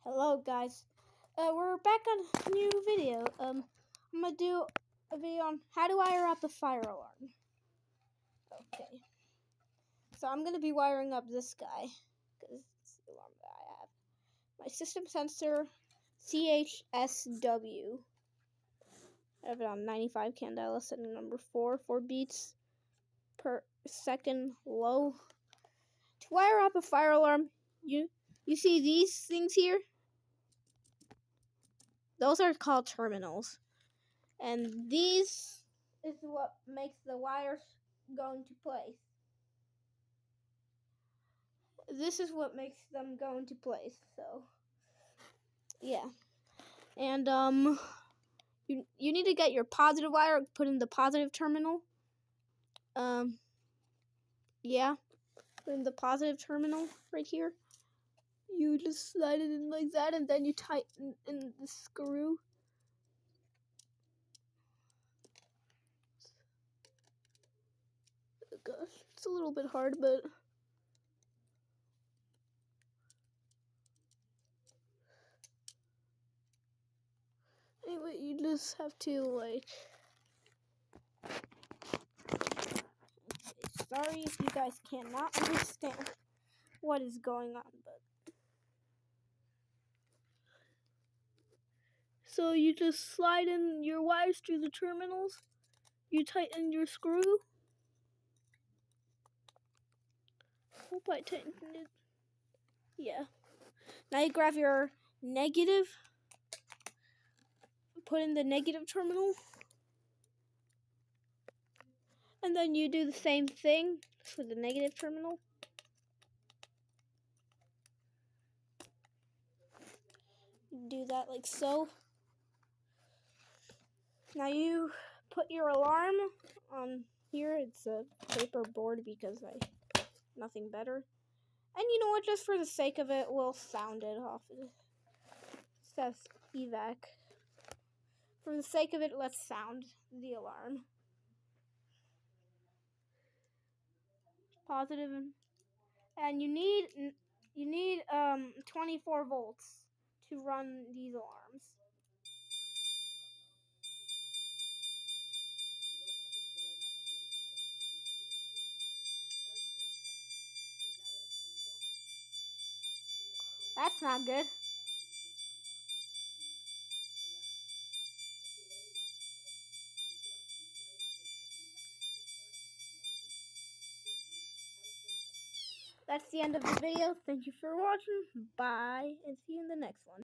Hello guys, we're back on a new video. I'm gonna do a video on how to wire up the fire alarm. Okay, so I'm gonna be wiring up this guy because it's the alarm that I have. My system sensor CHSW. I have it on 95 candela, setting number 4 beats per second low. To wire up a fire alarm, you see these things here? Those are called terminals. And these is what makes the wires go into place. This is what makes them go into place. So, yeah. And you need to get your positive wire, put in the positive terminal. Yeah. Put in the positive terminal right here. You just slide it in like that, and then you tighten in the screw. Oh gosh, it's a little bit hard, but anyway, you just have to like. Sorry if you guys cannot understand what is going on, but so you just slide in your wires through the terminals. You tighten your screw. Hope I tightened it. Yeah. Now you grab your negative. Put in the negative terminal. And then you do the same thing for the negative terminal. Do that like so. Now you put your alarm on here. It's a paper board because I nothing better. And you know what? Just for the sake of it, we'll sound it off. It says evac. For the sake of it, let's sound the alarm. Positive, and you need 24 volts to run these alarms. That's not good. That's the end of the video. Thank you for watching. Bye, and see you in the next one.